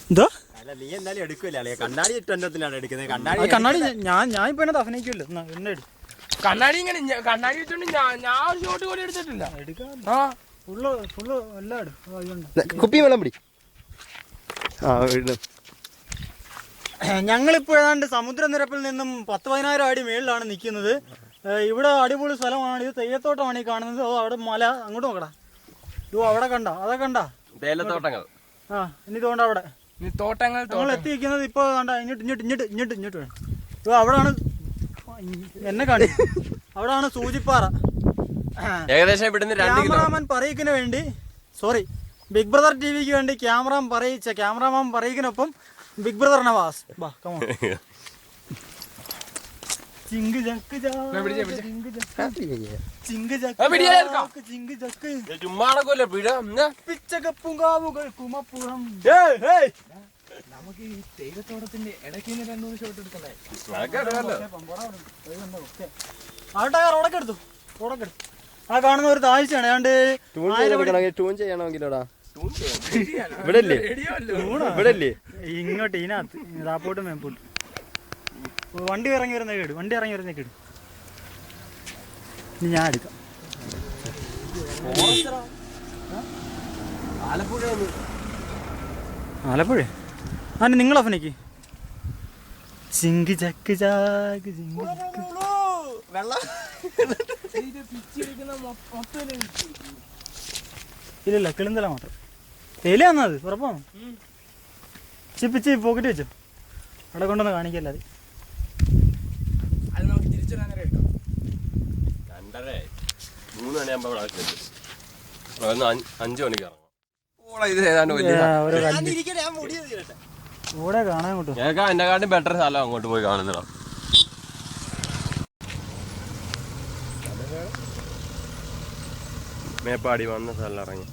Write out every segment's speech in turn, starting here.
എന്തോ നീ എന്തായാലും എടുക്കൂലേ കണ്ണാടി ഇട്ടെണ്ണത്തിനാണ് എടുക്കുന്നത്. കണ്ണാടി ഞാൻ ഇപ്പൊ എന്നെ അഭിനയിക്കുമല്ലോ എന്നെ എടുക്കും. കണ്ണാടി ഇങ്ങനെ കണ്ണാടി വെച്ചോണ്ട് ഞാൻ ഒരു ഷോട്ട് കൂടി എടുത്തിട്ടില്ല. ഫുള്ള് എല്ലാം എടുക്കും. കുപ്പി വെള്ളം പിടി. ഞങ്ങളിപ്പോൾ ഏതാണ്ട് സമുദ്രനിരപ്പിൽ നിന്നും 10-15 അടി മേളിലാണ് നിൽക്കുന്നത്. ഇവിടെ അടിപൊളി സ്ഥലമാണ്. ഇത് തെയ്യത്തോട്ടമാണ് ഈ കാണുന്നത്. അവിടെ മല അങ്ങോട്ട് നോക്കടാ. ഇത് അവിടെ കണ്ട അതൊക്കെ കണ്ട തേയിലത്തോട്ടങ്ങൾ. ഇനി ഇതുകൊണ്ട് അവിടെ തോട്ടങ്ങൾ നമ്മൾ എത്തി നിൽക്കുന്നത് ഇപ്പൊ കണ്ട ഇങ്ങോട്ട് വേണം. ഇത് അവിടാണ് എന്നെ കാണി. അവിടാണ് സൂചിപ്പാറ. ഏകദേശം ക്യാമറാമാൻ പറയിക്കിന് വേണ്ടി ബിഗ് ബ്രദർ ടിവിക്ക് വേണ്ടി ക്യാമറാമാൻ പറയിക്കിനൊപ്പം ബിഗ് ബ്രദർ നവാസ്. നമുക്ക് ഈ തേയിലത്തോട്ടത്തിന്റെ ഇടയ്ക്ക് 2-3 ഷോട്ട് എടുക്കണ്ടേ? റോഡൊക്കെ എടുത്തു. ആ കാണുന്ന ഒരു താഴ്ചയാണ്. ഏതാണ്ട് ഇങ്ങോട്ട് ഇതിനകത്ത് താപ്പോട്ട് മേപ്പോട്ട് വണ്ടി ഇറങ്ങി വരുന്ന കേട്. ഇനി ഞാൻ എടുക്കാം. ആലപ്പുഴ നിങ്ങൾ അഭിനയിക്ക്. ചിങ്ക് ചക്ക് ചാക്ക് ഇല്ല കിളിന്തല മാത്രം. തേയില വന്നത് ഉറപ്പാണ്. പിച്ച് പോക്കറ്റ് വെച്ചോ. അവിടെ കൊണ്ടൊന്ന് കാണിക്കല്ല. അത് നമുക്ക് തിരിച്ചിടാൻ 2:30-3 മണിയാകുമ്പോ 5 മണിക്ക് ഇറങ്ങും. ഇവിടെ കാണാൻ കിട്ടും. എന്നെക്കാട്ടും ബെറ്റർ സ്ഥലം അങ്ങോട്ട് പോയി കാണുന്നതാ. മേപ്പാടി വന്ന സ്ഥലം ഇറങ്ങി.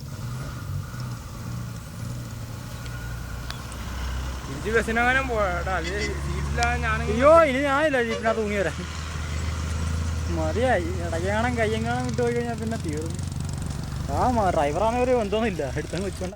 ബസ്സിനങ്ങനെ പോടാ. അയ്യോ ഇനി ഞാനില്ല ജീപ്പിനകത്ത് തൂങ്ങി വരാൻ. മതിയായി. ഇടയ്ക്കാണം കയ്യെങ്ങാണം വിട്ടു പോയി കഴിഞ്ഞാൽ പിന്നെ തീർന്നു. ഡ്രൈവറാണെങ്കിൽ ഒരു ബന്ധമൊന്നുമില്ല. എടുത്തങ്ങ് വെച്ചോണ്ട